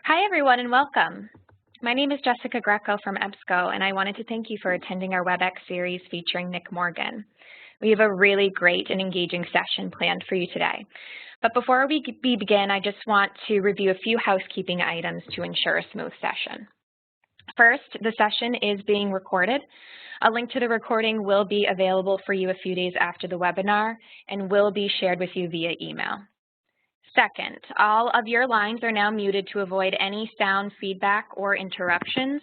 Hi, everyone, and welcome. My name is Jessica Greco from EBSCO, and I wanted to thank you for attending our WebEx series featuring Nick Morgan. We have a really great and engaging session planned for you today. But before we begin, I just want to review a few housekeeping items to ensure a smooth session. First, the session is being recorded. A link to the recording will be available for you a few days after the webinar and will be shared with you via email. Second, all of your lines are now muted to avoid any sound feedback or interruptions.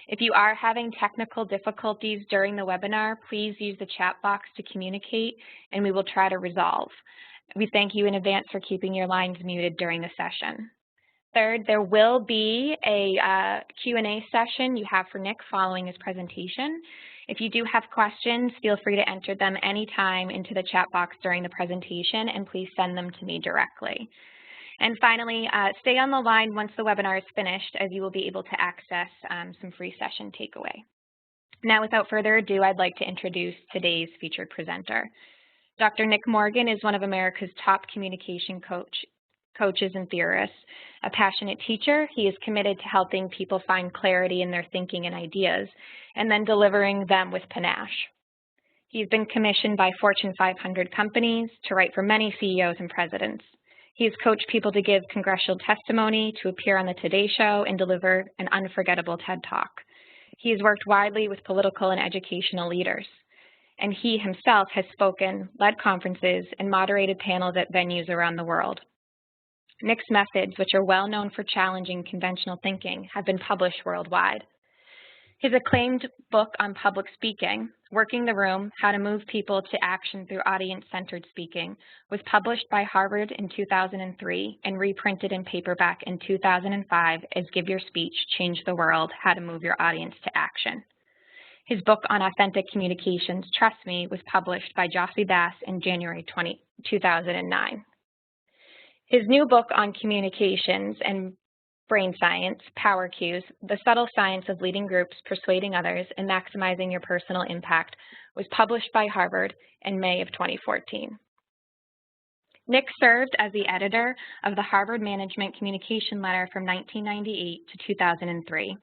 If you are having technical difficulties during the webinar, please use the chat box to communicate and we will try to resolve. We thank you in advance for keeping your lines muted during the session. Third, there will be a Q&A session you have for Nick following his presentation. If you do have questions, feel free to enter them anytime into the chat box during the presentation, and please send them to me directly. And finally, stay on the line once the webinar is finished, as you will be able to access some free session takeaway. Now, without further ado, I'd like to introduce today's featured presenter. Dr. Nick Morgan is one of America's top communication coaches and theorists. A passionate teacher, he is committed to helping people find clarity in their thinking and ideas, and then delivering them with panache. He's been commissioned by Fortune 500 companies to write for many CEOs and presidents. He's coached people to give congressional testimony, to appear on the Today Show, and deliver an unforgettable TED Talk. He has worked widely with political and educational leaders, and he himself has spoken, led conferences, and moderated panels at venues around the world. Nick's methods, which are well known for challenging conventional thinking, have been published worldwide. His acclaimed book on public speaking, Working the Room: How to Move People to Action Through Audience-Centered Speaking, was published by Harvard in 2003 and reprinted in paperback in 2005 as Give Your Speech, Change the World: How to Move Your Audience to Action. His book on authentic communications, Trust Me, was published by Jossie Bass in January 2009. His new book on communications and brain science, Power Cues: The Subtle Science of Leading Groups, Persuading Others, and Maximizing Your Personal Impact, was published by Harvard in May of 2014. Nick served as the editor of the Harvard Management Communication Letter from 1998 to 2003.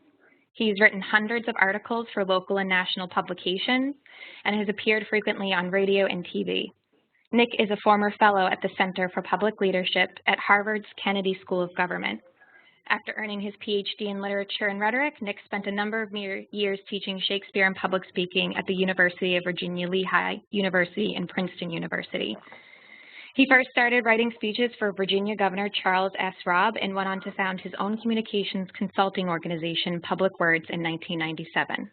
He's written hundreds of articles for local and national publications and has appeared frequently on radio and TV. Nick is a former fellow at the Center for Public Leadership at Harvard's Kennedy School of Government. After earning his PhD in Literature and Rhetoric, Nick spent a number of years teaching Shakespeare and public speaking at the University of Virginia Lehigh University and Princeton University. He first started writing speeches for Virginia Governor Charles S. Robb and went on to found his own communications consulting organization, Public Words, in 1997.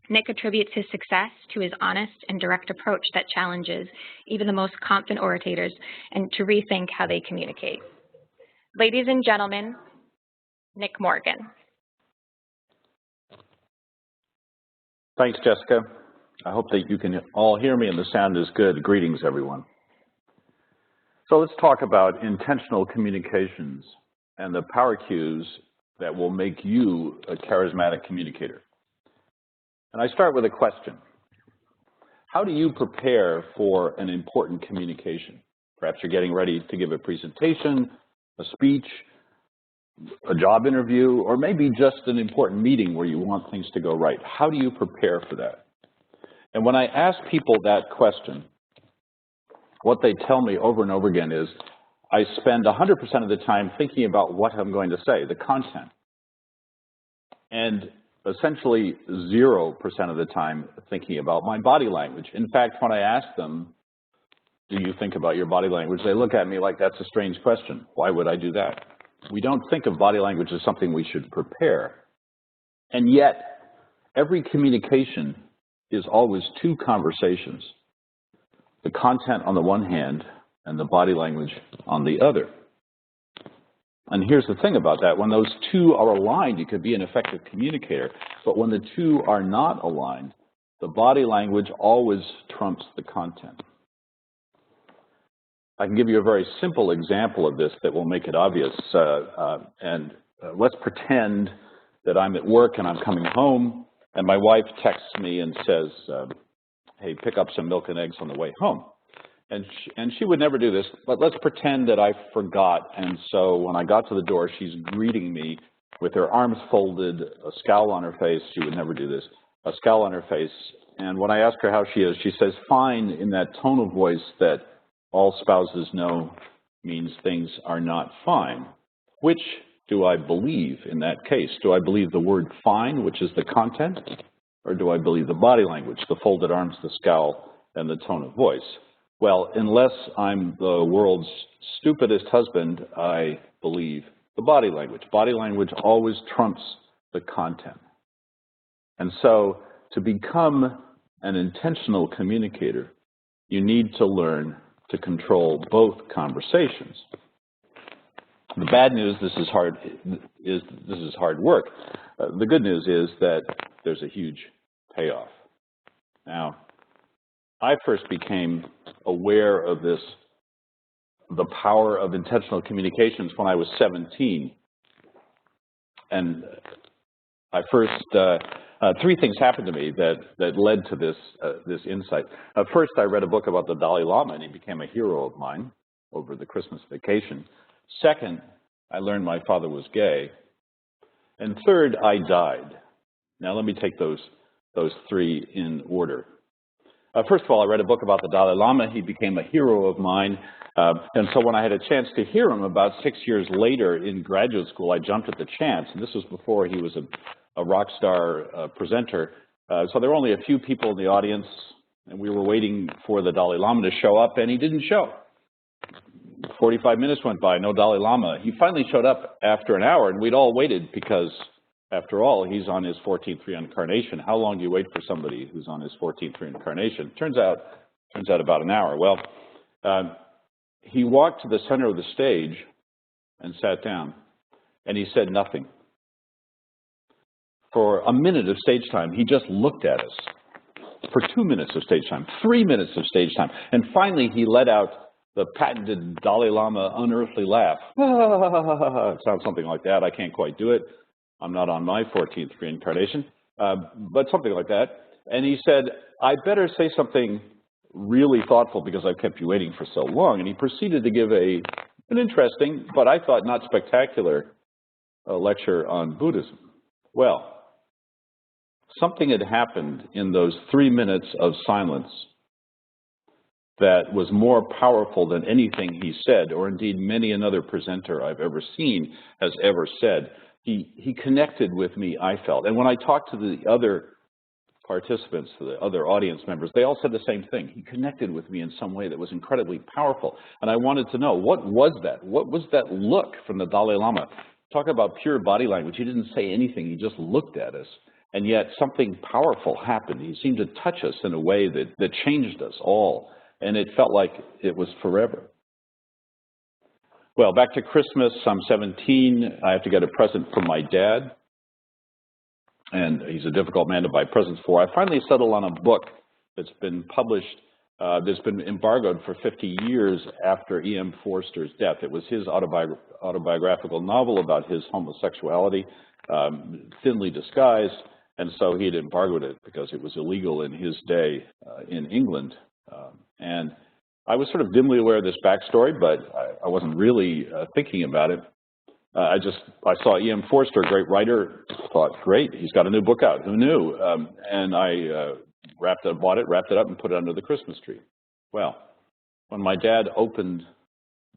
Nick attributes his success to his honest and direct approach that challenges even the most confident orators and to rethink how they communicate. Ladies and gentlemen, Nick Morgan. Thanks, Jessica. I hope that you can all hear me and the sound is good. Greetings, everyone. So let's talk about intentional communications and the power cues that will make you a charismatic communicator. And I start with a question. How do you prepare for an important communication? Perhaps you're getting ready to give a presentation, a speech, a job interview, or maybe just an important meeting where you want things to go right. How do you prepare for that? And when I ask people that question, what they tell me over and over again is, I spend 100% of the time thinking about what I'm going to say, the content. And essentially 0% of the time thinking about my body language. In fact, when I ask them, do you think about your body language? They look at me like that's a strange question. Why would I do that? We don't think of body language as something we should prepare. And yet, every communication is always two conversations. The content on the one hand and the body language on the other. And here's the thing about that. When those two are aligned, you could be an effective communicator. But when the two are not aligned, the body language always trumps the content. I can give you a very simple example of this that will make it obvious. Let's pretend that I'm at work and I'm coming home, and my wife texts me and says, hey, pick up some milk and eggs on the way home. And she would never do this, but let's pretend that I forgot. And so when I got to the door, she's greeting me with her arms folded, a scowl on her face. She would never do this, a scowl on her face. And when I ask her how she is, she says, fine, in that tone of voice that all spouses know means things are not fine. Which do I believe in that case? Do I believe the word fine, which is the content, or do I believe the body language, the folded arms, the scowl, and the tone of voice? Well, unless I'm the world's stupidest husband, I believe the body language. Body language always trumps the content. And so to become an intentional communicator, you need to learn to control both conversations. The bad news, this is hard work. The good news is that there's a huge payoff. Now, I first became aware of this, the power of intentional communications, when I was 17. And I first, three things happened to me that led to this insight. First, I read a book about the Dalai Lama, and he became a hero of mine over the Christmas vacation. Second, I learned my father was gay. And third, I died. Now let me take those three in order. First of all, I read a book about the Dalai Lama. He became a hero of mine. And so when I had a chance to hear him about 6 years later in graduate school, I jumped at the chance. And this was before he was a rock star presenter. So there were only a few people in the audience, and we were waiting for the Dalai Lama to show up, and he didn't show. 45 minutes went by, no Dalai Lama. He finally showed up after an hour, and we'd all waited because, after all, he's on his 14th reincarnation. How long do you wait for somebody who's on his 14th reincarnation? Turns out about an hour. Well, he walked to the center of the stage and sat down, and he said nothing. For a minute of stage time, he just looked at us. For 2 minutes of stage time, 3 minutes of stage time, and finally he let out the patented Dalai Lama unearthly laugh. It sounds something like that. I can't quite do it. I'm not on my 14th reincarnation, but something like that. And he said, I better say something really thoughtful because I've kept you waiting for so long. And he proceeded to give an interesting, but I thought not spectacular, lecture on Buddhism. Well, something had happened in those 3 minutes of silence that was more powerful than anything he said, or indeed many another presenter I've ever seen has ever said. He connected with me, I felt. And when I talked to the other participants, to the other audience members, they all said the same thing. He connected with me in some way that was incredibly powerful. And I wanted to know, what was that? What was that look from the Dalai Lama? Talk about pure body language. He didn't say anything. He just looked at us. And yet something powerful happened. He seemed to touch us in a way that changed us all. And it felt like it was forever. Well, back to Christmas, I'm 17. I have to get a present from my dad. And he's a difficult man to buy presents for. I finally settled on a book that's been published, that's been embargoed for 50 years after E.M. Forster's death. It was his autobiographical novel about his homosexuality, thinly disguised. And so he had embargoed it because it was illegal in his day in England. And I was sort of dimly aware of this backstory, but I wasn't really thinking about it. I saw E.M. Forster, a great writer, thought, great, he's got a new book out, who knew? And I bought it, wrapped it up, and put it under the Christmas tree. Well, when my dad opened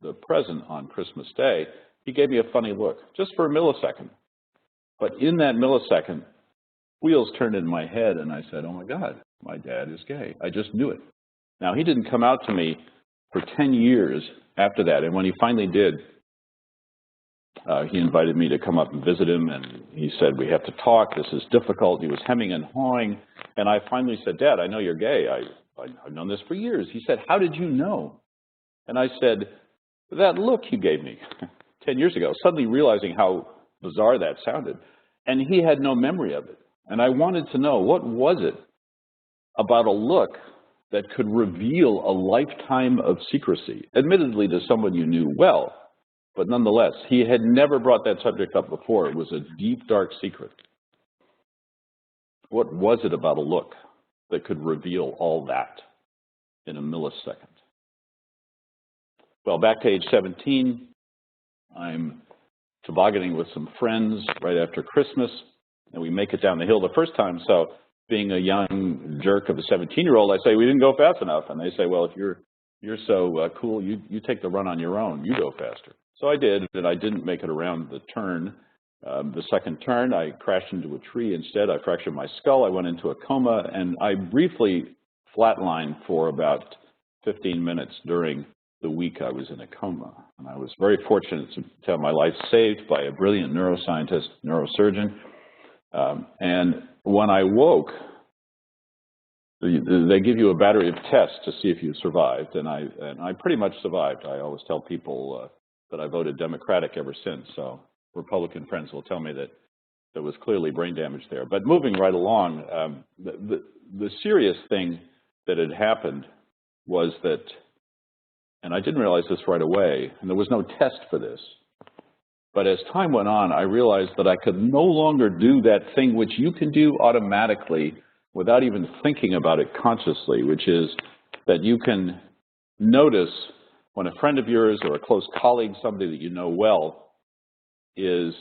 the present on Christmas Day, he gave me a funny look, just for a millisecond. But in that millisecond, wheels turned in my head, and I said, oh my God, my dad is gay. I just knew it. Now, he didn't come out to me for 10 years after that, and when he finally did, he invited me to come up and visit him, and he said, we have to talk, this is difficult. He was hemming and hawing, and I finally said, Dad, I know you're gay. I've known this for years. He said, how did you know? And I said, that look you gave me 10 years ago, suddenly realizing how bizarre that sounded. And he had no memory of it. And I wanted to know, what was it about a look that could reveal a lifetime of secrecy, admittedly to someone you knew well, but nonetheless, he had never brought that subject up before. It was a deep, dark secret. What was it about a look that could reveal all that in a millisecond? Well, back to age 17, I'm tobogganing with some friends right after Christmas, and we make it down the hill the first time. So being a young jerk of a 17-year-old, I say, we didn't go fast enough. And they say, well, if you're so cool, you take the run on your own. You go faster. So I did, and I didn't make it around the turn. The second turn, I crashed into a tree instead. I fractured my skull. I went into a coma, and I briefly flatlined for about 15 minutes during the week I was in a coma. And I was very fortunate to have my life saved by a brilliant neuroscientist, neurosurgeon. And when I woke, they give you a battery of tests to see if you survived, and I pretty much survived. I always tell people that I voted Democratic ever since, so Republican friends will tell me that there was clearly brain damage there. But moving right along, the serious thing that had happened was that, and I didn't realize this right away, and there was no test for this, but as time went on, I realized that I could no longer do that thing which you can do automatically without even thinking about it consciously, which is that you can notice when a friend of yours or a close colleague, somebody that you know well, is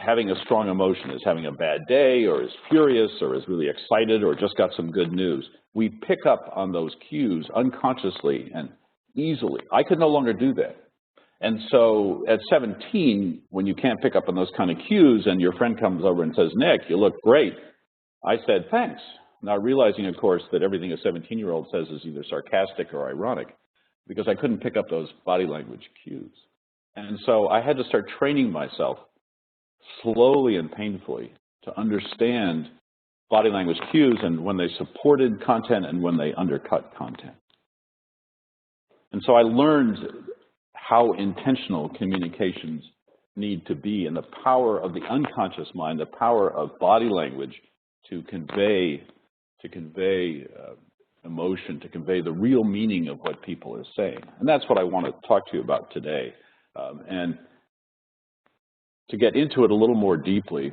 having a strong emotion, is having a bad day, or is furious, or is really excited, or just got some good news. We pick up on those cues unconsciously and easily. I could no longer do that. And so at 17, when you can't pick up on those kind of cues and your friend comes over and says, Nick, you look great, I said, thanks. Not realizing, of course, that everything a 17-year-old says is either sarcastic or ironic, because I couldn't pick up those body language cues. And so I had to start training myself slowly and painfully to understand body language cues and when they supported content and when they undercut content. And so I learned how intentional communications need to be and the power of the unconscious mind, the power of body language to convey emotion, to convey the real meaning of what people are saying. And that's what I want to talk to you about today. And to get into it a little more deeply,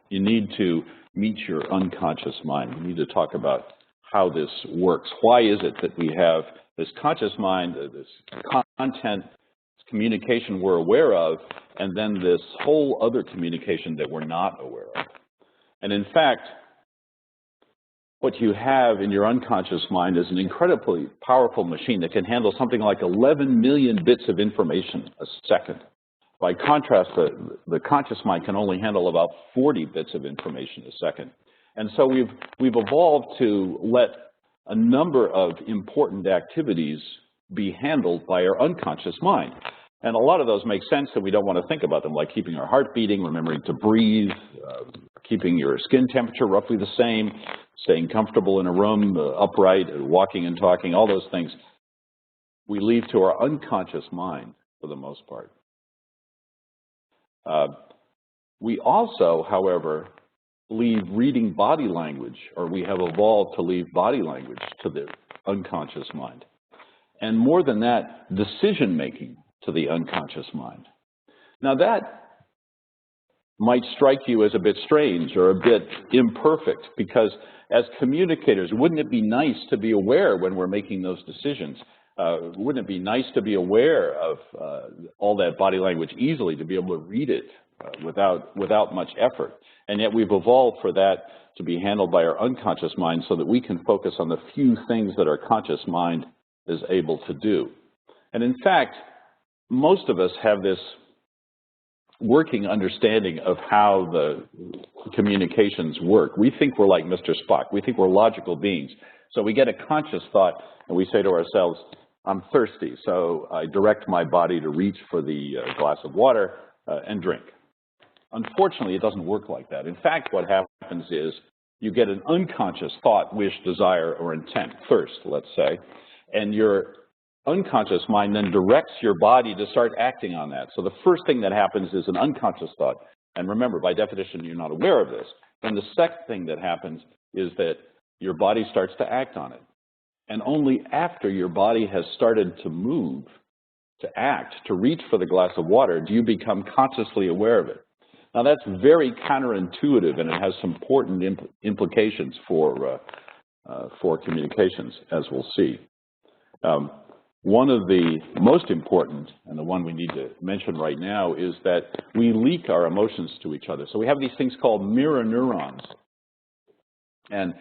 you need to meet your unconscious mind. We need to talk about how this works. Why is it that we have this conscious mind, this content, this communication we're aware of, and then this whole other communication that we're not aware of? And in fact, what you have in your unconscious mind is an incredibly powerful machine that can handle something like 11 million bits of information a second. By contrast, the conscious mind can only handle about 40 bits of information a second. And so we've evolved to let a number of important activities be handled by our unconscious mind. And a lot of those make sense that we don't want to think about them, like keeping our heart beating, remembering to breathe, keeping your skin temperature roughly the same, staying comfortable in a room, upright, walking and talking, all those things we leave to our unconscious mind for the most part. We also, however, leave reading body language, or we have evolved to leave body language to the unconscious mind. And more than that, decision-making to the unconscious mind. Now that might strike you as a bit strange or a bit imperfect, because as communicators, wouldn't it be nice to be aware when we're making those decisions? Wouldn't it be nice to be aware of all that body language easily, to be able to read it without much effort? And yet we've evolved for that to be handled by our unconscious mind so that we can focus on the few things that our conscious mind is able to do. And in fact, most of us have this working understanding of how the communications work. We think we're like Mr. Spock. We think we're logical beings. So we get a conscious thought and we say to ourselves, I'm thirsty, so I direct my body to reach for the glass of water and drink. Unfortunately, it doesn't work like that. In fact, what happens is you get an unconscious thought, wish, desire, or intent, thirst, let's say, and your unconscious mind then directs your body to start acting on that. So the first thing that happens is an unconscious thought. And remember, by definition, you're not aware of this. And the second thing that happens is that your body starts to act on it. And only after your body has started to move, to act, to reach for the glass of water, do you become consciously aware of it. Now that's very counterintuitive, and it has some important implications for communications, as we'll see. One of the most important, and the one we need to mention right now, is that we leak our emotions to each other. So we have these things called mirror neurons. And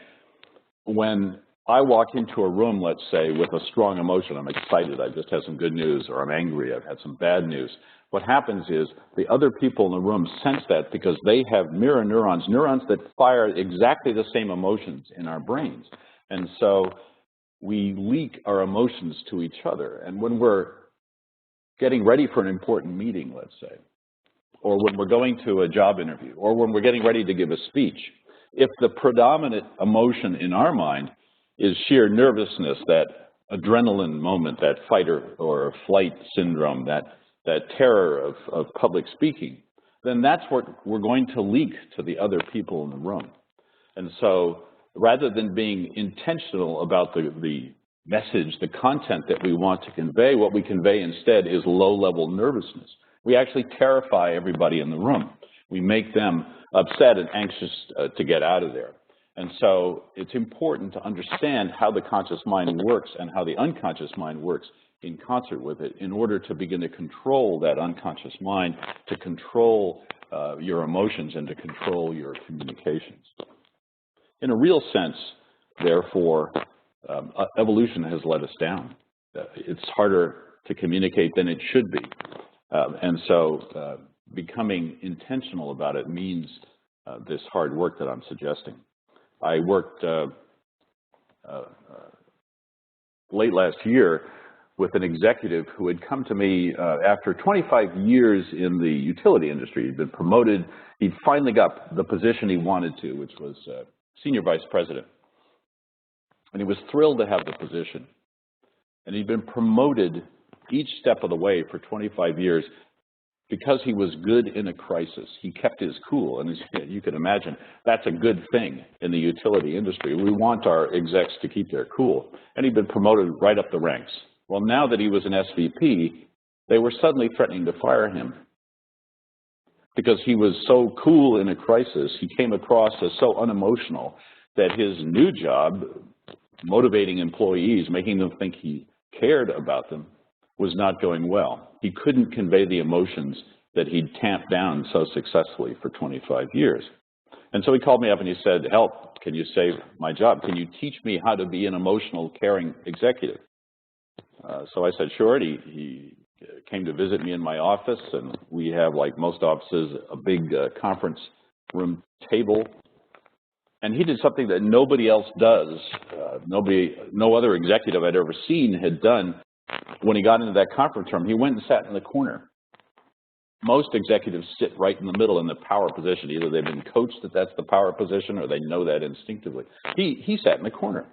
when I walk into a room, let's say, with a strong emotion, I'm excited, I just had some good news, or I'm angry, I've had some bad news. What happens is the other people in the room sense that because they have mirror neurons, neurons that fire exactly the same emotions in our brains. And so we leak our emotions to each other. And when we're getting ready for an important meeting, let's say, or when we're going to a job interview, or when we're getting ready to give a speech, if the predominant emotion in our mind is sheer nervousness, that adrenaline moment, that fight or flight syndrome, that terror of public speaking, then that's what we're going to leak to the other people in the room. And so rather than being intentional about the message, the content that we want to convey, what we convey instead is low-level nervousness. We actually terrify everybody in the room. We make them upset and anxious to get out of there. And so it's important to understand how the conscious mind works and how the unconscious mind works in concert with it in order to begin to control that unconscious mind, to control your emotions and to control your communications. In a real sense, therefore, evolution has let us down. It's harder to communicate than it should be. And so becoming intentional about it means this hard work that I'm suggesting. I worked late last year with an executive who had come to me after 25 years in the utility industry. He'd been promoted. He'd finally got the position he wanted to, which was Senior Vice President. And he was thrilled to have the position. And he'd been promoted each step of the way for 25 years because he was good in a crisis. He kept his cool. And as you can imagine, that's a good thing in the utility industry. We want our execs to keep their cool. And he'd been promoted right up the ranks. Well, now that he was an SVP, they were suddenly threatening to fire him because he was so cool in a crisis. He came across as so unemotional that his new job, motivating employees, making them think he cared about them, was not going well. He couldn't convey the emotions that he'd tamped down so successfully for 25 years. And so he called me up and he said, "Help, can you save my job? Can you teach me how to be an emotional, caring executive?" So I said, sure. He came to visit me in my office, and we have, like most offices, a big conference room table. And he did something that nobody else does. No other executive I'd ever seen had done. When he got into that conference room, he went and sat in the corner. Most executives sit right in the middle in the power position. Either they've been coached that that's the power position or they know that instinctively. He sat in the corner.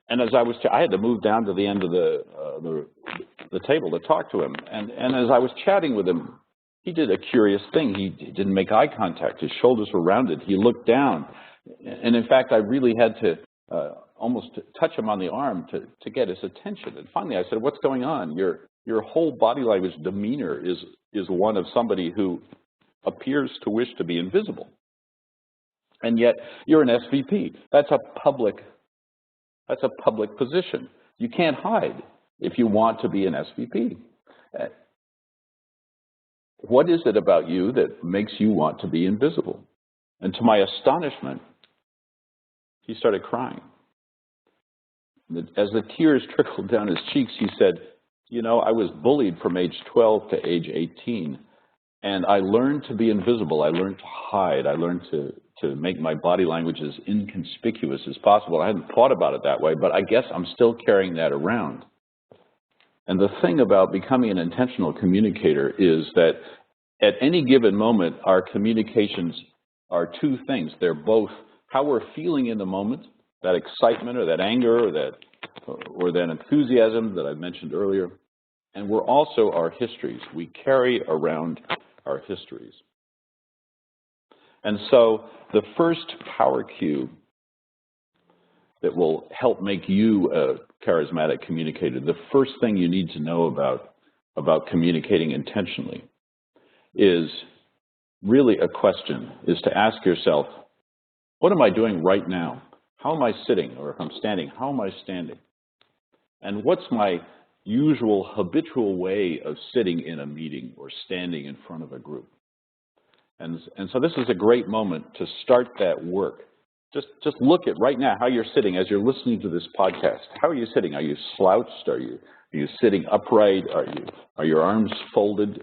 And as I had to move down to the end of the table to talk to him. And as I was chatting with him, he did a curious thing. He didn't make eye contact. His shoulders were rounded. He looked down. And in fact, I really had to almost touch him on the arm to get his attention. And finally I said, "What's going on? Your whole body language demeanor is one of somebody who appears to wish to be invisible. And yet you're an SVP. That's a public position. You can't hide if you want to be an SVP. What is it about you that makes you want to be invisible?" And to my astonishment, he started crying. As the tears trickled down his cheeks, he said, "You know, I was bullied from age 12 to age 18, and I learned to be invisible. I learned to hide. I learned to make my body language as inconspicuous as possible. I hadn't thought about it that way, but I guess I'm still carrying that around." And the thing about becoming an intentional communicator is that at any given moment, our communications are two things. They're both how we're feeling in the moment, that excitement or that anger or that enthusiasm that I mentioned earlier, and we're also our histories. We carry around our histories. And so the first power cue that will help make you a charismatic communicator, the first thing you need to know about communicating intentionally is really a question, is to ask yourself, what am I doing right now? How am I sitting? Or if I'm standing, how am I standing? And what's my usual habitual way of sitting in a meeting or standing in front of a group. And so this is a great moment to start that work. Just look at right now how you're sitting as you're listening to this podcast. How are you sitting? Are you slouched? Are you sitting upright? Are your arms folded?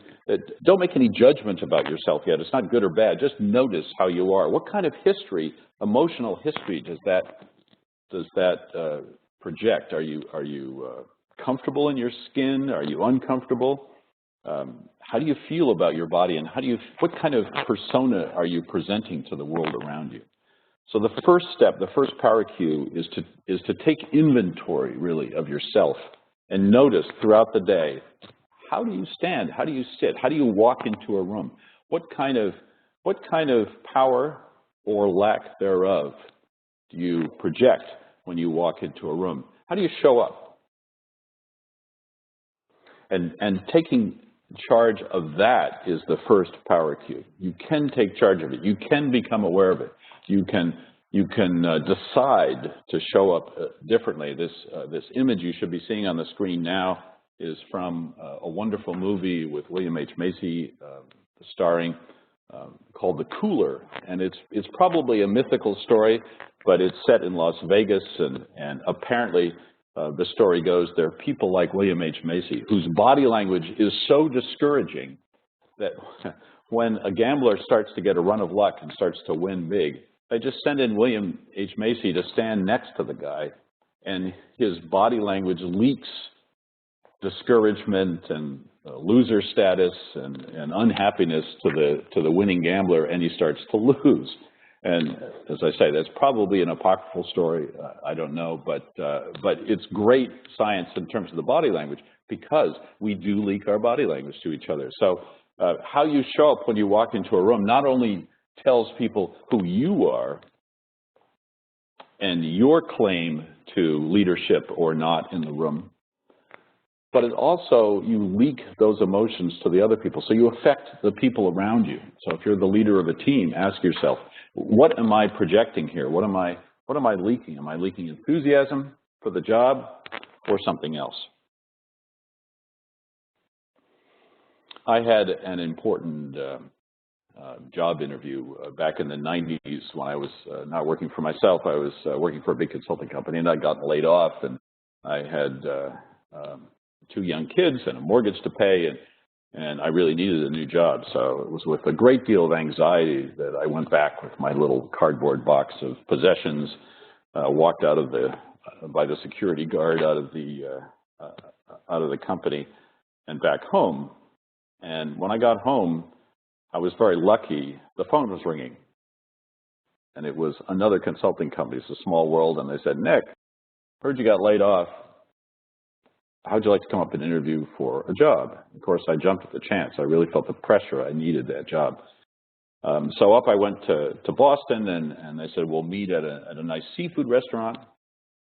Don't make any judgment about yourself yet. It's not good or bad. Just notice how you are. What kind of history, emotional history, does that project? Are you comfortable in your skin? Are you uncomfortable? How do you feel about your body, and what kind of persona are you presenting to the world around you? So the first step, the first power cue, is to take inventory, really, of yourself and notice throughout the day, how do you stand? How do you sit? How do you walk into a room? What kind of power or lack thereof do you project when you walk into a room? How do you show up? And taking charge of that is the first power cue. You can take charge of it. You can become aware of it. You can decide to show up differently. This image you should be seeing on the screen now is from a wonderful movie with William H. Macy starring, called The Cooler, and it's probably a mythical story, but it's set in Las Vegas, and apparently the story goes there are people like William H. Macy whose body language is so discouraging that when a gambler starts to get a run of luck and starts to win big, they just send in William H. Macy to stand next to the guy, and his body language leaks discouragement and loser status and unhappiness to the winning gambler, and he starts to lose. And as I say, that's probably an apocryphal story. I don't know, but it's great science in terms of the body language, because we do leak our body language to each other. So how you show up when you walk into a room not only tells people who you are and your claim to leadership or not in the room, but it also, you leak those emotions to the other people. So you affect the people around you. So if you're the leader of a team, ask yourself, what am I projecting here? What am I leaking? Am I leaking enthusiasm for the job or something else? I had an important job interview back in the 90s when I was not working for myself. I was working for a big consulting company, and I'd gotten laid off, and I had 2 young kids and a mortgage to pay, and I really needed a new job. So it was with a great deal of anxiety that I went back with my little cardboard box of possessions, walked out of by the security guard out of the company and back home. And when I got home, I was very lucky. The phone was ringing, and it was another consulting company. It's a small world, and they said, "Nick, heard you got laid off. How'd you like to come up and interview for a job?" Of course, I jumped at the chance. I really felt the pressure. I needed that job. So up I went to Boston, and they said, we'll meet at a nice seafood restaurant.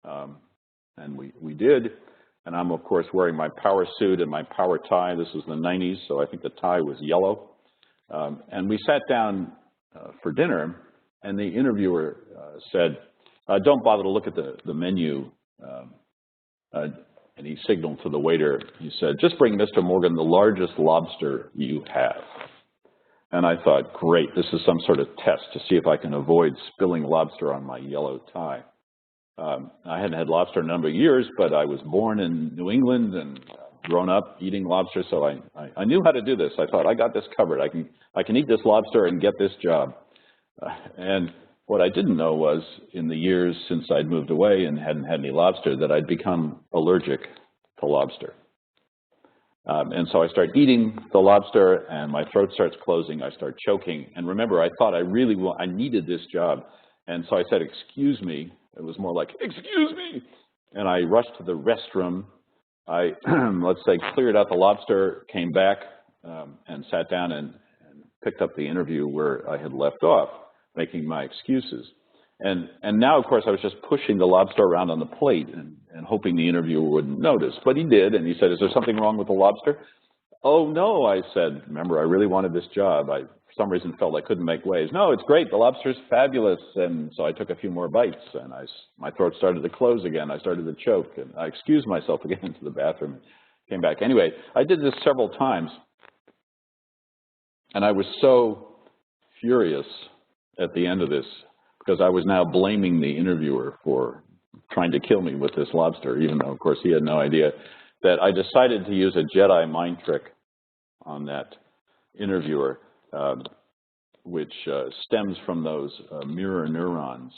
And we did. And I'm, of course, wearing my power suit and my power tie. This was the 90s, so I think the tie was yellow. And we sat down for dinner, and the interviewer said, don't bother to look at the menu. And he signaled to the waiter. He said, just bring Mr. Morgan the largest lobster you have. And I thought, great, this is some sort of test to see if I can avoid spilling lobster on my yellow tie. I hadn't had lobster in a number of years, but I was born in New England and grown up eating lobster, so I knew how to do this. I thought, I got this covered. I can eat this lobster and get this job. And what I didn't know was, in the years since I'd moved away and hadn't had any lobster, that I'd become allergic to lobster. And so I start eating the lobster, and my throat starts closing. I start choking. And remember, I thought I needed this job. And so I said, excuse me. It was more like, excuse me. And I rushed to the restroom. I, let's say, cleared out the lobster, came back, and sat down and picked up the interview where I had left off, making my excuses. And now, of course, I was just pushing the lobster around on the plate and hoping the interviewer wouldn't notice. But he did, and he said, is there something wrong with the lobster? Oh, no, I said. Remember, I really wanted this job. I, for some reason, felt I couldn't make waves. No, it's great. The lobster's fabulous. And so I took a few more bites, and my throat started to close again. I started to choke, and I excused myself again to the bathroom. came back. Anyway, I did this several times, and I was so furious at the end of this because I was now blaming the interviewer for trying to kill me with this lobster, even though, of course, he had no idea, that I decided to use a Jedi mind trick on that interviewer, which stems from those mirror neurons.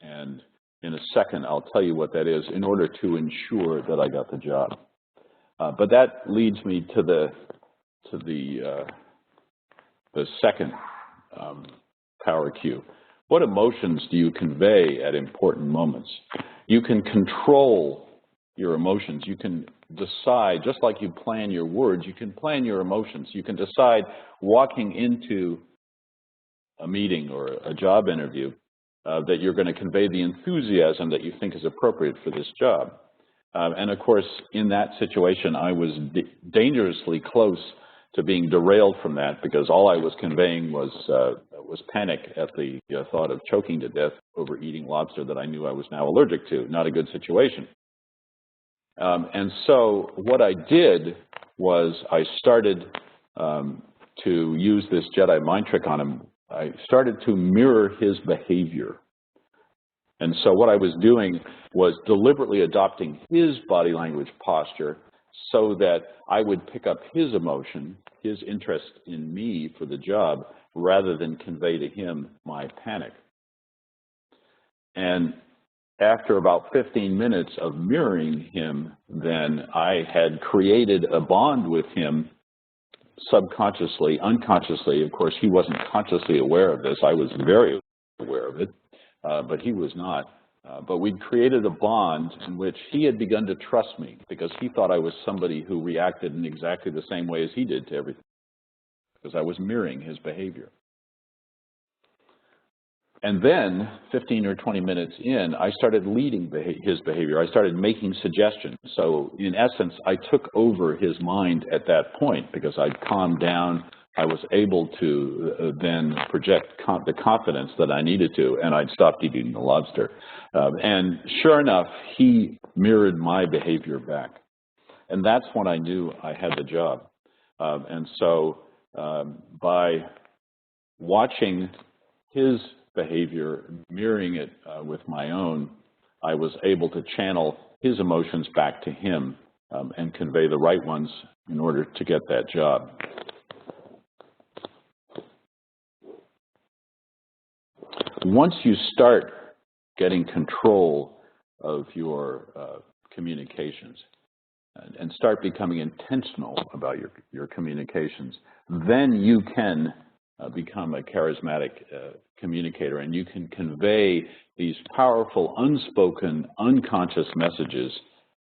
And in a second, I'll tell you what that is in order to ensure that I got the job. But that leads me to the second power cue. What emotions do you convey at important moments? You can control your emotions. You can decide, just like you plan your words, you can plan your emotions. You can decide walking into a meeting or a job interview that you're going to convey the enthusiasm that you think is appropriate for this job. And of course, in that situation, I was dangerously close to being derailed from that because all I was conveying was panic at the thought of choking to death over eating lobster that I knew I was now allergic to. Not a good situation. And so what I did was I started to use this Jedi mind trick on him. I started to mirror his behavior. And so what I was doing was deliberately adopting his body language posture so that I would pick up his emotion, his interest in me for the job, rather than convey to him my panic. And after about 15 minutes of mirroring him, then I had created a bond with him subconsciously, unconsciously. Of course, he wasn't consciously aware of this. I was very aware of it, but he was not. But we'd created a bond in which he had begun to trust me because he thought I was somebody who reacted in exactly the same way as he did to everything, because I was mirroring his behavior. And then, 15 or 20 minutes in, I started leading his behavior. I started making suggestions. So, in essence, I took over his mind at that point because I'd calmed down. I was able to then project the confidence that I needed to, and I'd stopped eating the lobster. And sure enough, he mirrored my behavior back. And that's when I knew I had the job. And so by watching his behavior, mirroring it with my own, I was able to channel his emotions back to him and convey the right ones in order to get that job. Once you start getting control of your communications and start becoming intentional about your communications, then you can become a charismatic communicator, and you can convey these powerful, unspoken, unconscious messages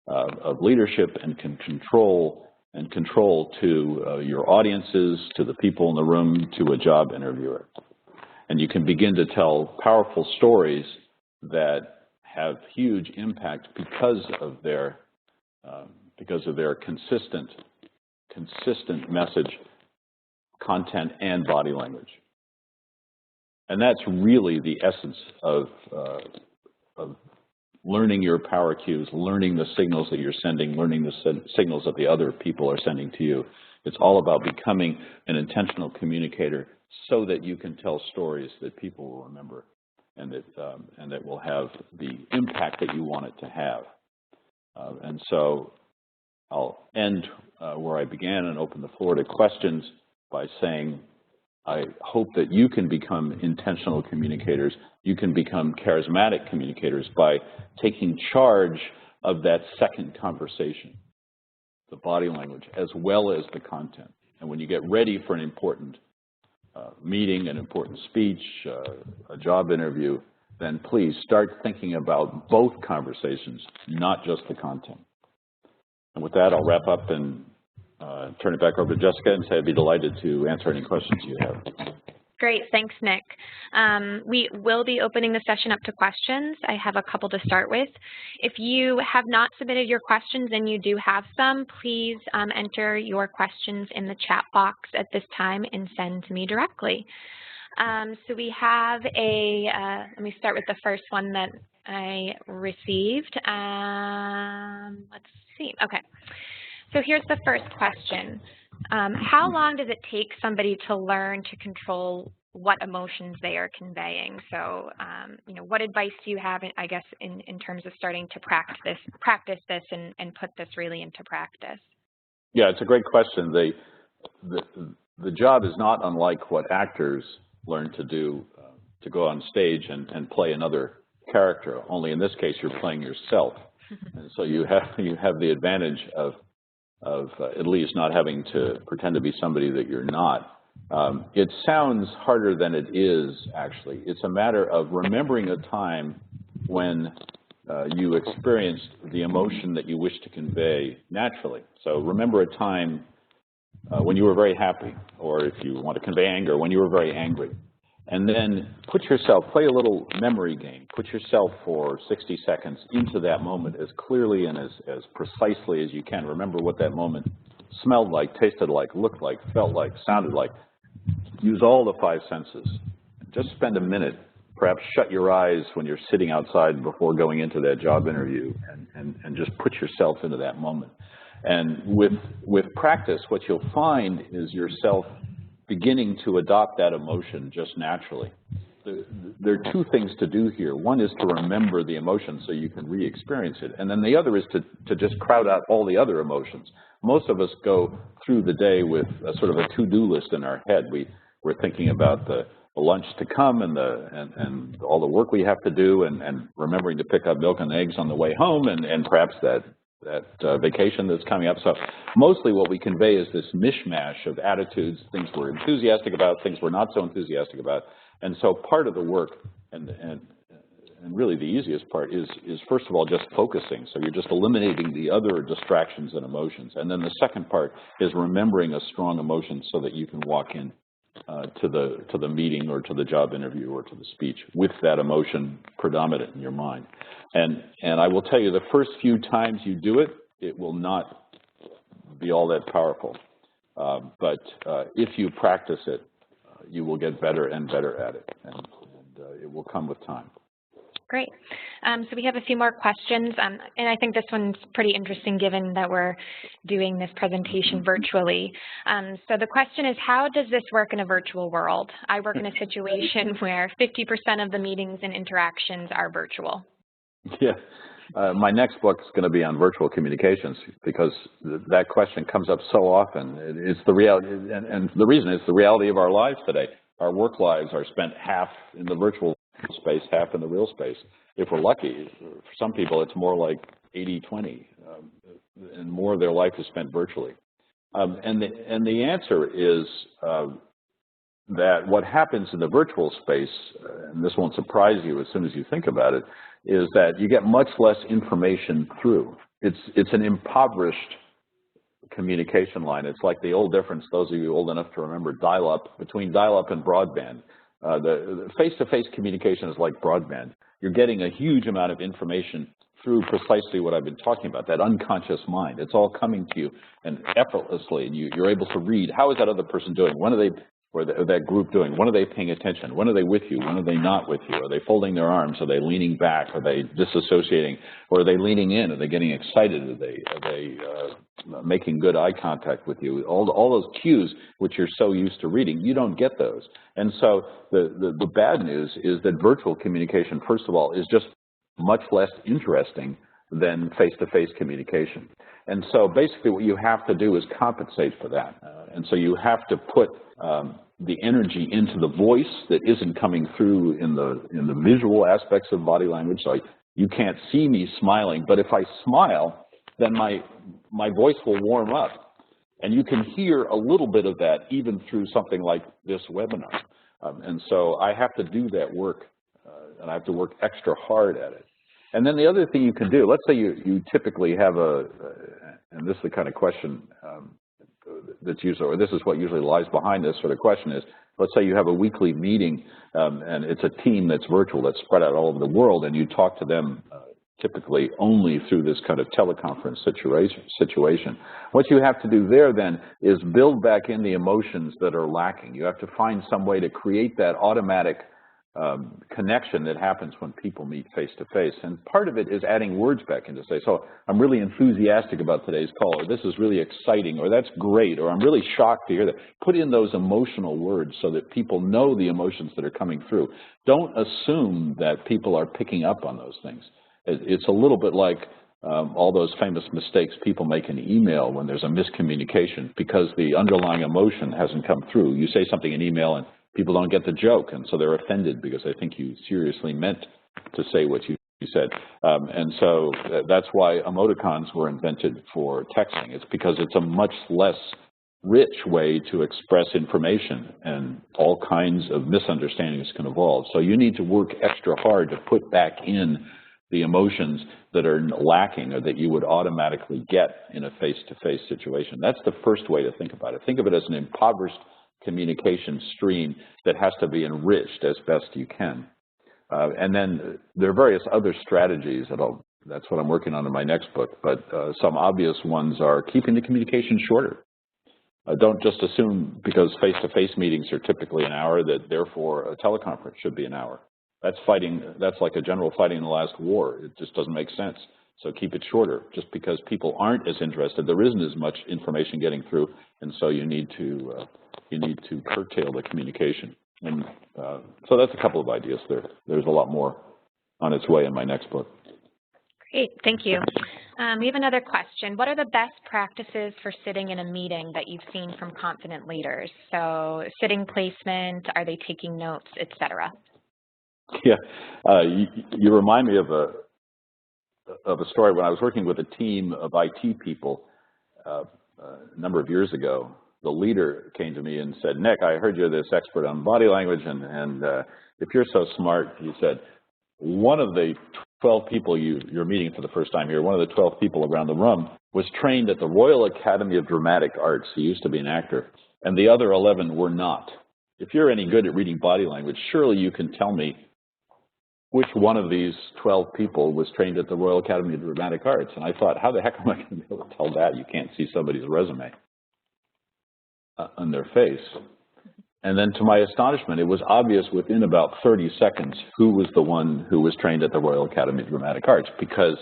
of leadership and control to your audiences, to the people in the room, to a job interviewer. And you can begin to tell powerful stories that have huge impact because of their consistent message, content, and body language. And that's really the essence of learning your power cues, learning the signals that you're sending, learning the signals that the other people are sending to you. It's all about becoming an intentional communicator so that you can tell stories that people will remember and that will have the impact that you want it to have. And so I'll end where I began and open the floor to questions by saying, I hope that you can become intentional communicators. You can become charismatic communicators by taking charge of that second conversation, the body language, as well as the content. And when you get ready for an important meeting, an important speech, a job interview, then please start thinking about both conversations, not just the content. And with that, I'll wrap up and turn it back over to Jessica and say I'd be delighted to answer any questions you have. Great, thanks, Nick. We will be opening the session up to questions. I have a couple to start with. If you have not submitted your questions and you do have some, please enter your questions in the chat box at this time and send to me directly. So we have let me start with the first one that I received. Let's see, okay. So here's the first question. How long does it take somebody to learn to control what emotions they are conveying? So, you know, what advice do you have, I guess, in terms of starting to practice this and put this really into practice? Yeah, it's a great question. The job is not unlike what actors learn to do, to go on stage and play another character. Only in this case, you're playing yourself, and so you have the advantage of at least not having to pretend to be somebody that you're not. It sounds harder than it is, actually. It's a matter of remembering a time when you experienced the emotion that you wish to convey naturally. So remember a time when you were very happy, or if you want to convey anger, when you were very angry. And then play a little memory game. Put yourself for 60 seconds into that moment as clearly and as precisely as you can. Remember what that moment smelled like, tasted like, looked like, felt like, sounded like. Use all the 5 senses. Just spend a minute. Perhaps shut your eyes when you're sitting outside before going into that job interview and just put yourself into that moment. And with practice, what you'll find is yourself beginning to adopt that emotion just naturally. There are 2 things to do here. One is to remember the emotion so you can re-experience it. And then the other is to just crowd out all the other emotions. Most of us go through the day with a sort of a to-do list in our head. We're thinking about the lunch to come and all the work we have to do and remembering to pick up milk and eggs on the way home and perhaps that vacation that's coming up. So mostly what we convey is this mishmash of attitudes, things we're enthusiastic about, things we're not so enthusiastic about. And so part of the work, and really the easiest part, is first of all just focusing. So you're just eliminating the other distractions and emotions. And then the second part is remembering a strong emotion so that you can walk in to the meeting or to the job interview or to the speech with that emotion predominant in your mind. And I will tell you, the first few times you do it, it will not be all that powerful. But if you practice it, you will get better and better at it, and it will come with time. Great. So we have a few more questions, and I think this one's pretty interesting given that we're doing this presentation virtually. So the question is, how does this work in a virtual world? I work in a situation where 50% of the meetings and interactions are virtual. Yeah. My next book is going to be on virtual communications because that question comes up so often. It's the reality, and the reason is the reality of our lives today. Our work lives are spent half in the virtual space, half in the real space. If we're lucky, for some people it's more like 80-20, and more of their life is spent virtually. And the answer is that what happens in the virtual space, and this won't surprise you as soon as you think about it, is that you get much less information through. It's an impoverished communication line. It's like the old difference, those of you old enough to remember dial-up, between dial-up and broadband. The face-to-face communication is like broadband. You're getting a huge amount of information through precisely what I've been talking about, that unconscious mind. It's all coming to you and effortlessly, and you're able to read, how is that other person doing? When are they, or that group doing? When are they paying attention? When are they with you? When are they not with you? Are they folding their arms? Are they leaning back? Are they disassociating? Or are they leaning in? Are they getting excited? Are they making good eye contact with you? All those cues which you're so used to reading, you don't get those. And so the bad news is that virtual communication, first of all, is just much less interesting than face-to-face communication. And so basically what you have to do is compensate for that. And so you have to put the energy into the voice that isn't coming through in the visual aspects of body language. So you can't see me smiling, but if I smile, then my voice will warm up. And you can hear a little bit of that even through something like this webinar. And so I have to do that work, and I have to work extra hard at it. And then the other thing you can do, let's say you typically have and this is the kind of question that's usually, or this is what usually lies behind this sort of question is, let's say you have a weekly meeting and it's a team that's virtual, that's spread out all over the world, and you talk to them typically only through this kind of teleconference situation. What you have to do there then is build back in the emotions that are lacking. You have to find some way to create that automatic connection that happens when people meet face-to-face. And part of it is adding words back in to say, so I'm really enthusiastic about today's call, or this is really exciting, or that's great, or I'm really shocked to hear that. Put in those emotional words so that people know the emotions that are coming through. Don't assume that people are picking up on those things. It's a little bit like all those famous mistakes people make in email when there's a miscommunication because the underlying emotion hasn't come through. You say something in email and people don't get the joke, and so they're offended because they think you seriously meant to say what you said. And so that's why emoticons were invented for texting. It's because it's a much less rich way to express information, and all kinds of misunderstandings can evolve. So you need to work extra hard to put back in the emotions that are lacking or that you would automatically get in a face-to-face situation. That's the first way to think about it. Think of it as an impoverished communication stream that has to be enriched as best you can. And then there are various other strategies that's what I'm working on in my next book, but some obvious ones are keeping the communication shorter. Don't just assume because face-to-face meetings are typically an hour that therefore a teleconference should be an hour. That's like a general fighting in the last war. It just doesn't make sense. So keep it shorter. Just because people aren't as interested, there isn't as much information getting through, and so you need to curtail the communication. And so that's a couple of ideas there. There's a lot more on its way in my next book. Great, thank you. We have another question. What are the best practices for sitting in a meeting that you've seen from confident leaders? So sitting placement, are they taking notes, et cetera? Yeah, you remind me of a story when I was working with a team of IT people a number of years ago. The leader came to me and said, Nick, I heard you're this expert on body language, and if you're so smart, he said, one of the 12 people you're meeting for the first time here, one of the 12 people around the room was trained at the Royal Academy of Dramatic Arts. He used to be an actor, and the other 11 were not. If you're any good at reading body language, surely you can tell me which one of these 12 people was trained at the Royal Academy of Dramatic Arts. And I thought, how the heck am I going to be able to tell that? You can't see somebody's resume on their face. And then to my astonishment, it was obvious within about 30 seconds who was the one who was trained at the Royal Academy of Dramatic Arts, because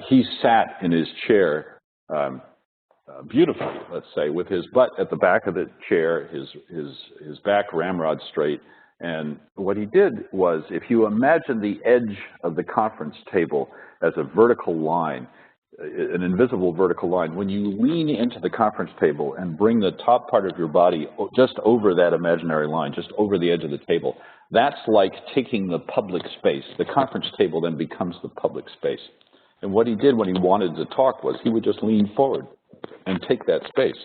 he sat in his chair beautifully, let's say, with his butt at the back of the chair, his back ramrod straight. And what he did was, if you imagine the edge of the conference table as a vertical line, an invisible vertical line, when you lean into the conference table and bring the top part of your body just over that imaginary line, just over the edge of the table, that's like taking the public space. The conference table then becomes the public space. And what he did when he wanted to talk was he would just lean forward and take that space.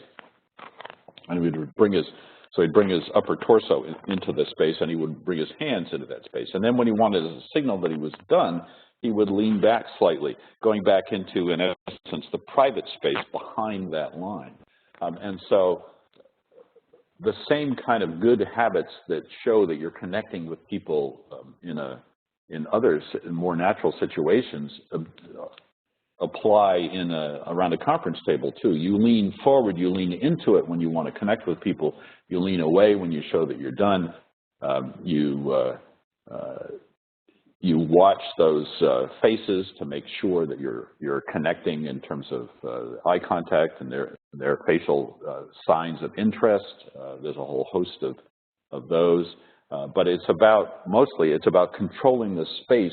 And he would bring his upper torso into the space, and he would bring his hands into that space. And then when he wanted to signal that he was done, he would lean back slightly, going back into, in essence, the private space behind that line. And so the same kind of good habits that show that you're connecting with people in more natural situations apply around a conference table too. You lean forward, you lean into it when you want to connect with people. You lean away when you show that you're done. You watch those faces to make sure that you're connecting in terms of eye contact and their facial signs of interest. There's a whole host of those, but mostly it's about controlling the space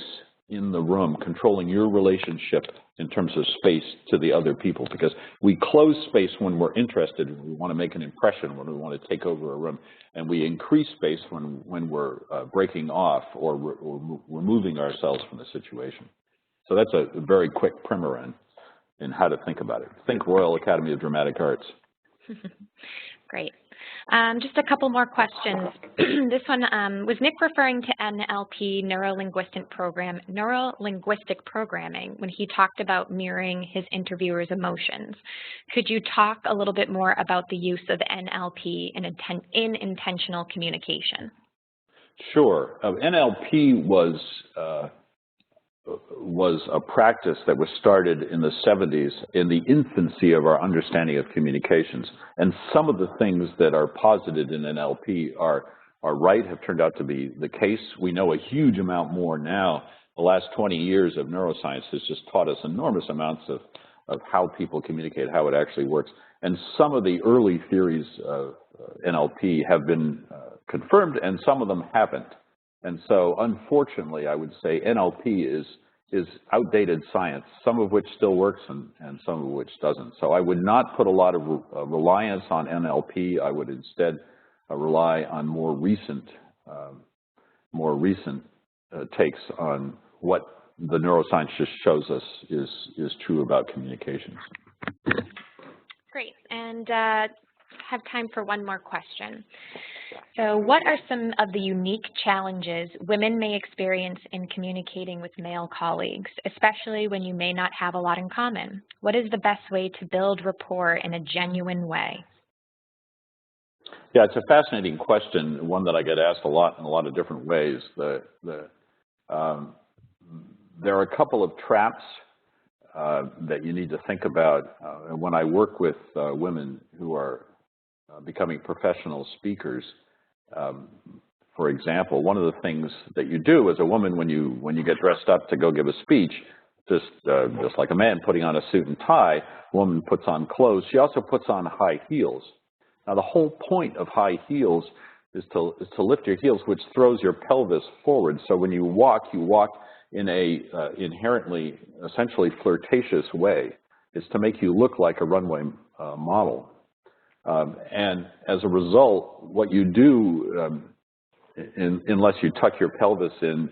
in the room, controlling your relationship in terms of space to the other people, because we close space when we're interested, when we want to make an impression, when we want to take over a room, and we increase space when we're breaking off or removing ourselves from the situation. So that's a very quick primer in how to think about it. Think Royal Academy of Dramatic Arts. Great. Just a couple more questions. This one, was Nick referring to NLP, neuro-linguistic programming, when he talked about mirroring his interviewer's emotions? Could you talk a little bit more about the use of NLP in intentional communication? Sure. NLP was a practice that was started in the 70s in the infancy of our understanding of communications. And some of the things that are posited in NLP are are right, have turned out to be the case. We know a huge amount more now. The last 20 years of neuroscience has just taught us enormous amounts of how people communicate, how it actually works. And some of the early theories of NLP have been confirmed, and some of them haven't. And so, unfortunately, I would say NLP is outdated science, some of which still works and some of which doesn't. So I would not put a lot of reliance on NLP. I would instead rely on more recent takes on what the neuroscience just shows us is true about communications. Great, and have time for one more question. So what are some of the unique challenges women may experience in communicating with male colleagues, especially when you may not have a lot in common? What is the best way to build rapport in a genuine way? Yeah, it's a fascinating question, one that I get asked a lot in a lot of different ways. There are a couple of traps that you need to think about. When I work with women who are becoming professional speakers, for example, one of the things that you do as a woman when you get dressed up to go give a speech, just like a man putting on a suit and tie, a woman puts on clothes. She also puts on high heels. Now, the whole point of high heels is to lift your heels, which throws your pelvis forward. So when you walk in a inherently, essentially flirtatious way. It's to make you look like a runway model. And as a result, what you do, unless you tuck your pelvis in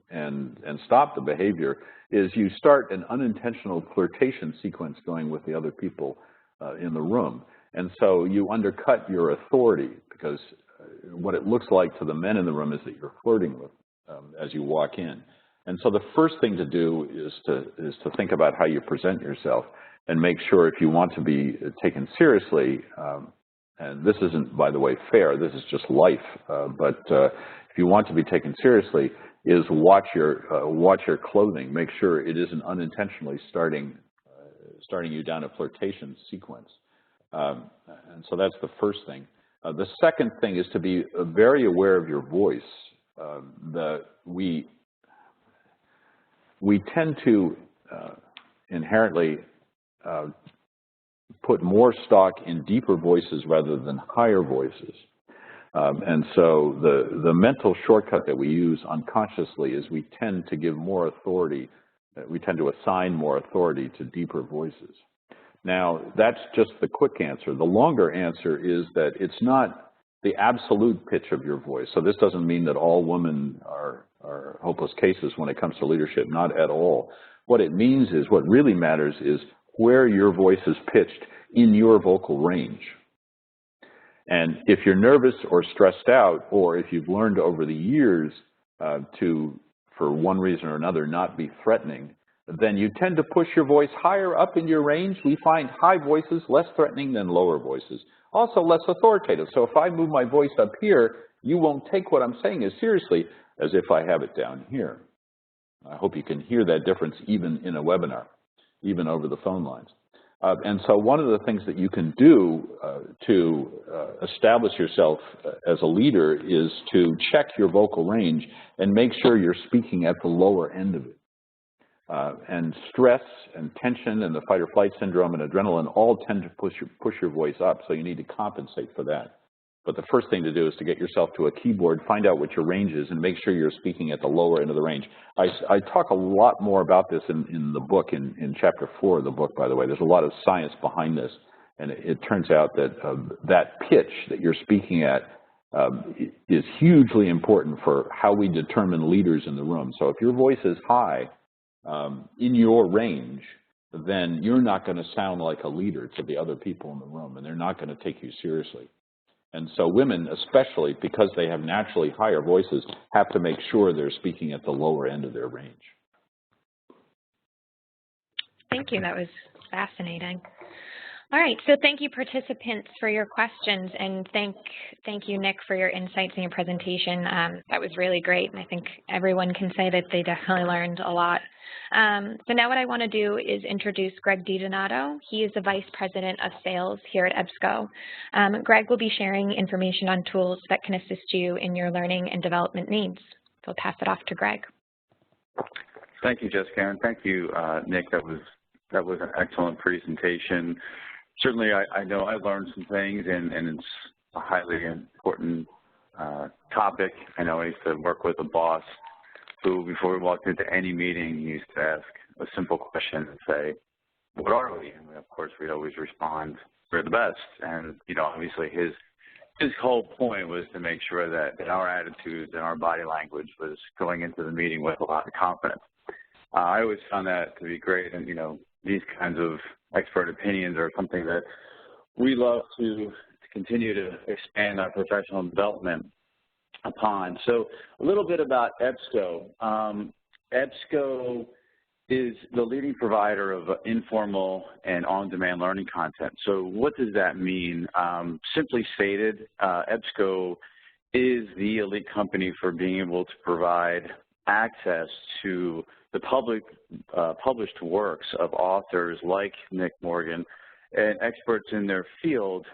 and stop the behavior, is you start an unintentional flirtation sequence going with the other people in the room. And so you undercut your authority, because what it looks like to the men in the room is that you're flirting with as you walk in. And so the first thing to do is to think about how you present yourself and make sure, if you want to be taken seriously, and this isn't, by the way, fair, this is just life, but if you want to be taken seriously, is watch your clothing. Make sure it isn't unintentionally starting you down a flirtation sequence. And so that's the first thing. The second thing is to be very aware of your voice. We tend to inherently put more stock in deeper voices rather than higher voices. And so the mental shortcut that we use unconsciously is we tend to give more authority, we tend to assign more authority to deeper voices. Now, that's just the quick answer. The longer answer is that it's not the absolute pitch of your voice. So this doesn't mean that all women are hopeless cases when it comes to leadership, not at all. What it means is, what really matters is where your voice is pitched in your vocal range. And if you're nervous or stressed out, or if you've learned over the years to, for one reason or another, not be threatening, then you tend to push your voice higher up in your range. We find high voices less threatening than lower voices, also less authoritative. So if I move my voice up here, you won't take what I'm saying as seriously as if I have it down here. I hope you can hear that difference even in a webinar, even over the phone lines. And so one of the things that you can do to establish yourself as a leader is to check your vocal range and make sure you're speaking at the lower end of it. And stress and tension and the fight or flight syndrome and adrenaline all tend to push your voice up, so you need to compensate for that. But the first thing to do is to get yourself to a keyboard, find out what your range is, and make sure you're speaking at the lower end of the range. I talk a lot more about this in the book, in chapter 4 of the book, by the way. There's a lot of science behind this, and it turns out that that pitch that you're speaking at is hugely important for how we determine leaders in the room. So if your voice is high in your range, then you're not going to sound like a leader to the other people in the room, and they're not going to take you seriously. And so women, especially because they have naturally higher voices, have to make sure they're speaking at the lower end of their range. Thank you. That was fascinating. All right, so thank you participants for your questions, and thank you, Nick, for your insights and your presentation. That was really great, and I think everyone can say that they definitely learned a lot. So now what I want to do is introduce Greg DiDonato. He is the Vice President of Sales here at EBSCO. Greg will be sharing information on tools that can assist you in your learning and development needs. So I'll pass it off to Greg. Thank you, Jessica, and thank you, Nick. That was an excellent presentation. Certainly, I know I learned some things, and it's a highly important topic. I know I used to work with a boss who, before we walked into any meeting, he used to ask a simple question and say, "What are we?" And of course, we'd always respond, "We're the best." And obviously, his whole point was to make sure that our attitudes and our body language was going into the meeting with a lot of confidence. I always found that to be great, and these kinds of expert opinions are something that we love to continue to expand our professional development upon. So a little bit about EBSCO. EBSCO is the leading provider of informal and on-demand learning content. So what does that mean? Simply stated, EBSCO is the elite company for being able to provide access to the published works of authors like Nick Morgan and experts in their field,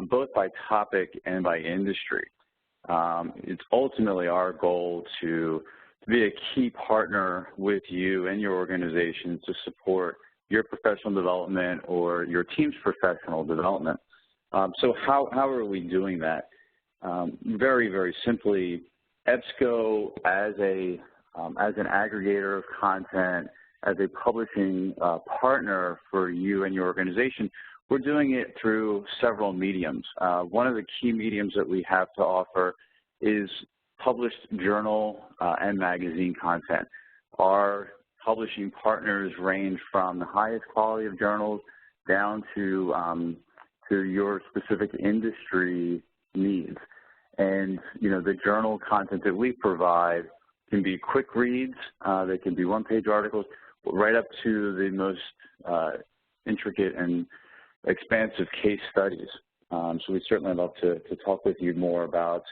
both by topic and by industry. It's ultimately our goal to be a key partner with you and your organization to support your professional development or your team's professional development. So how are we doing that? Very, very simply, EBSCO as an aggregator of content, as a publishing partner for you and your organization, we're doing it through several mediums. One of the key mediums that we have to offer is published journal and magazine content. Our publishing partners range from the highest quality of journals down to your specific industry needs. And, the journal content that we provide can be quick reads, they can be one-page articles, right up to the most intricate and expansive case studies. So we'd certainly love to talk with you more about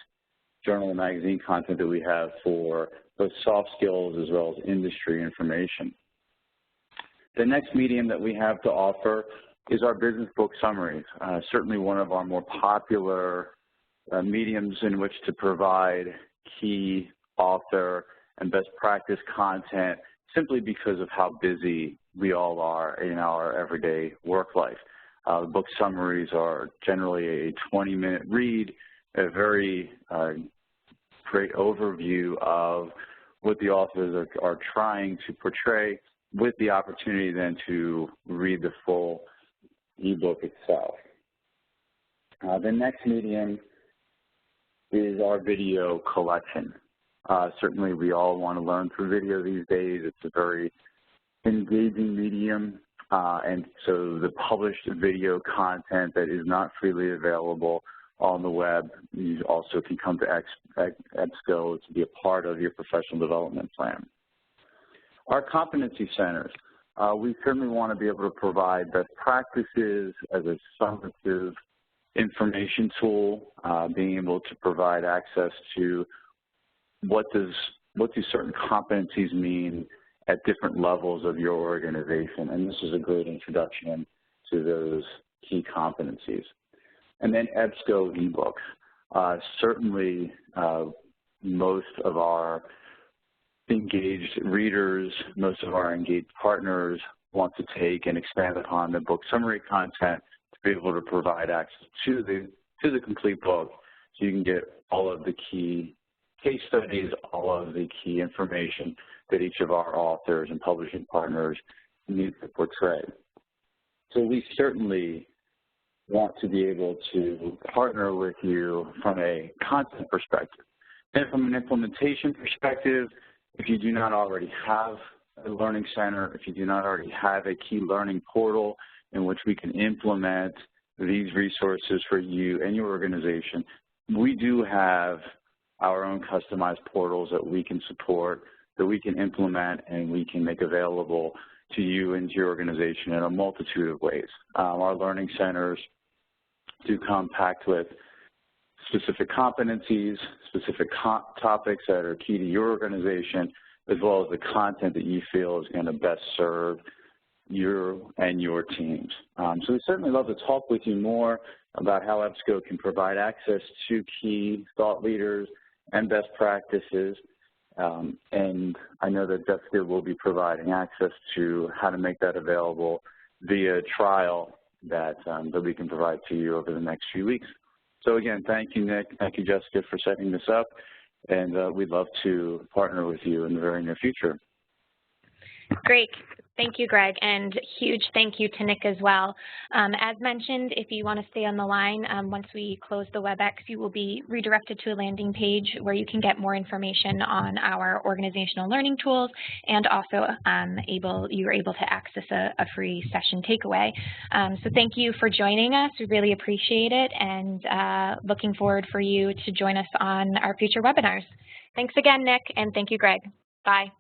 journal and magazine content that we have for both soft skills as well as industry information. The next medium that we have to offer is our business book summaries, certainly one of our more popular mediums in which to provide key author and best practice content simply because of how busy we all are in our everyday work life. The book summaries are generally a 20-minute read, a very great overview of what the authors are trying to portray, with the opportunity then to read the full ebook itself. The next medium is our video collection. Certainly we all want to learn through video these days. It's a very engaging medium, and so the published video content that is not freely available on the web, you also can come to EBSCO to be a part of your professional development plan. Our competency centers, we certainly want to be able to provide best practices as a summative information tool, being able to provide access to what do certain competencies mean at different levels of your organization, and this is a great introduction to those key competencies. And then EBSCO ebooks. Certainly most of our engaged readers, most of our engaged partners want to take and expand upon the book summary content to be able to provide access to the complete book, so you can get all of the key case studies, all of the key information that each of our authors and publishing partners need to portray. So we certainly want to be able to partner with you from a content perspective. And from an implementation perspective, if you do not already have a learning center, if you do not already have a key learning portal in which we can implement these resources for you and your organization, we do have our own customized portals that we can support, that we can implement, and we can make available to you and to your organization in a multitude of ways. Our learning centers do compact with specific competencies, specific topics that are key to your organization, as well as the content that you feel is going to best serve you and your teams. So we certainly love to talk with you more about how EBSCO can provide access to key thought leaders and best practices. And I know that Jessica will be providing access to how to make that available via trial that we can provide to you over the next few weeks. So again, thank you, Nick. Thank you, Jessica, for setting this up. And we'd love to partner with you in the very near future. Great. Thank you, Greg, and huge thank you to Nick as well. As mentioned, if you want to stay on the line, once we close the WebEx, you will be redirected to a landing page where you can get more information on our organizational learning tools, and also you're able to access a free session takeaway. So thank you for joining us. We really appreciate it, and looking forward for you to join us on our future webinars. Thanks again, Nick, and thank you, Greg. Bye.